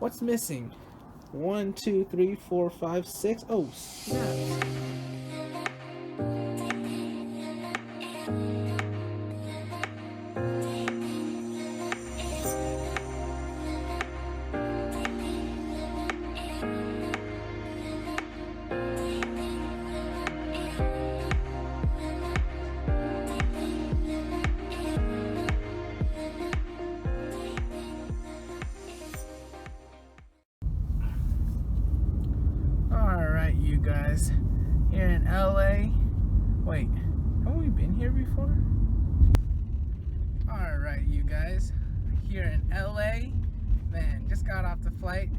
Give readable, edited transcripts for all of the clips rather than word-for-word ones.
What's missing? 1, 2, 3, 4, 5, 6. Oh, snap. Alright, you guys. Here in LA. Wait, haven't we been here before? Alright, you guys. Here in LA. Man, just got off the flight.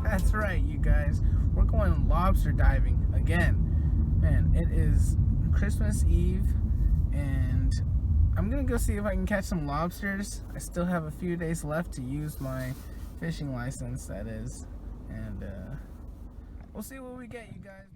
That's right, you guys. We're going lobster diving again. Man, it is Christmas Eve, and I'm gonna go see if I can catch some lobsters. I still have a few days left to use my fishing license, that is. And we'll see what we get, you guys.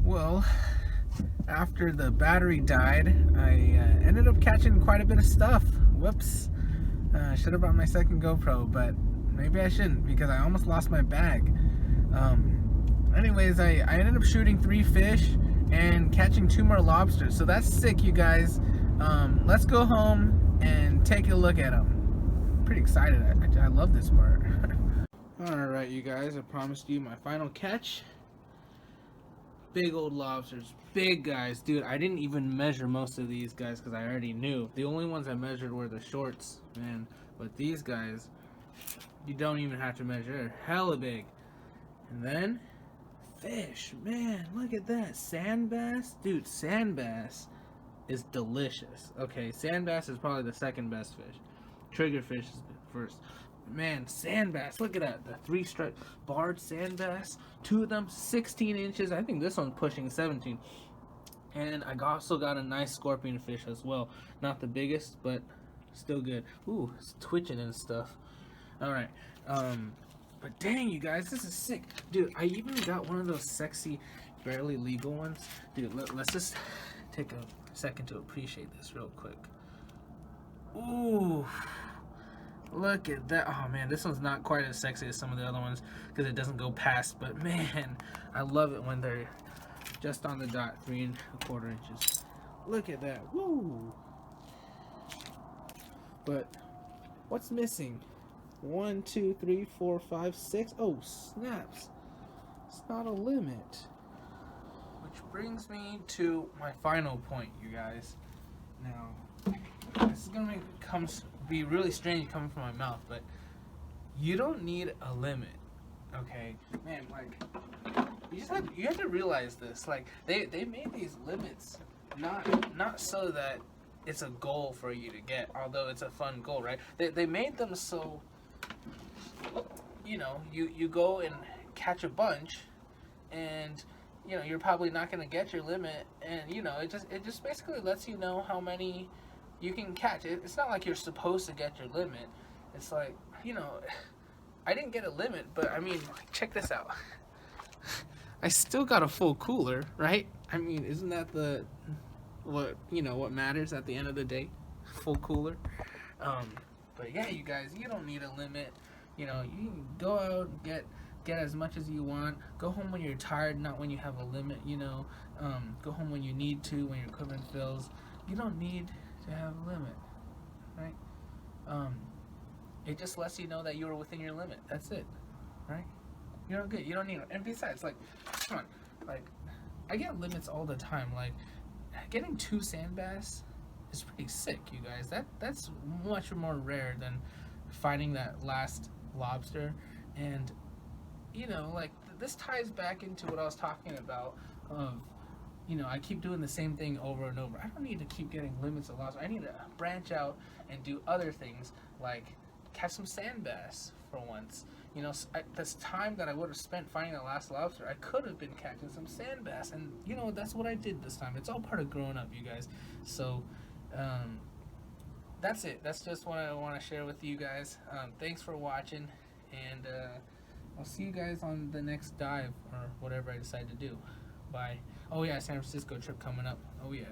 Well, after the battery died, I ended up catching quite a bit of stuff. Whoops. Should have brought my second GoPro, but maybe I shouldn't because I almost lost my bag. Anyways, I ended up shooting 3 fish and catching 2 more lobsters. So that's sick, you guys. Let's go home and take a look at them. Pretty excited. I love this part. Alright, you guys, I promised you my final catch. Big old lobsters, big guys. Dude, I didn't even measure most of these guys because I already knew. The only ones I measured were the shorts, man. But these guys, you don't even have to measure. They're hella big. And then, fish. Man, look at that. Sand bass? Dude, sand bass is delicious. Okay, sand bass is probably the second best fish. Triggerfish is first. Man, sand bass, look at that. The 3-stripe barred sand bass. 2 of them, 16 inches. I think this one's pushing 17. And I also got a nice scorpion fish as well. Not the biggest, but still good. Ooh, it's twitching and stuff. Alright. But dang, you guys, this is sick. Dude, I even got one of those sexy, barely legal ones. Dude, let's just take a second to appreciate this real quick. Ooh. Look at that. Oh man, this one's not quite as sexy as some of the other ones because it doesn't go past, but man, I love it when they're just on the dot, 3 1/4 inches. Look at that. Woo! But what's missing? 1, 2, 3, 4, 5, 6. Oh, snaps. It's not a limit. Which brings me to my final point, you guys. Now, this is gonna be really strange coming from my mouth, but you don't need a limit, okay? Man, like, you have to realize this. Like, they made these limits not so that it's a goal for you to get, although it's a fun goal, right? They made them so, you know, you go and catch a bunch, and you know you're probably not gonna get your limit, and you know it just basically lets you know how many you can catch. It's not like you're supposed to get your limit. It's like, you know, I didn't get a limit, but I mean, check this out. I still got a full cooler, right? I mean, isn't that what matters at the end of the day? Full cooler. But yeah, you guys, you don't need a limit. You know, you can go out and get as much as you want. Go home when you're tired, not when you have a limit. You know, go home when you need to, when your equipment fills. You don't need to have a limit, right? It just lets you know that you were within your limit. That's it, right? You're good. You don't need it. And besides, like, come on, like, I get limits all the time. Like, getting 2 sand bass is pretty sick, you guys. That's much more rare than finding that last lobster. And you know, like, this ties back into what I was talking about of, you know, I keep doing the same thing over and over. I don't need to keep getting limits of lobster. I need to branch out and do other things, like catch some sand bass for once. You know, this time that I would have spent finding the last lobster, I could have been catching some sand bass, and you know, that's what I did this time. It's all part of growing up, you guys. So that's it. That's just what I want to share with you guys. Thanks for watching, and I'll see you guys on the next dive or whatever I decide to do. Bye. Oh yeah, San Francisco trip coming up. Oh yeah.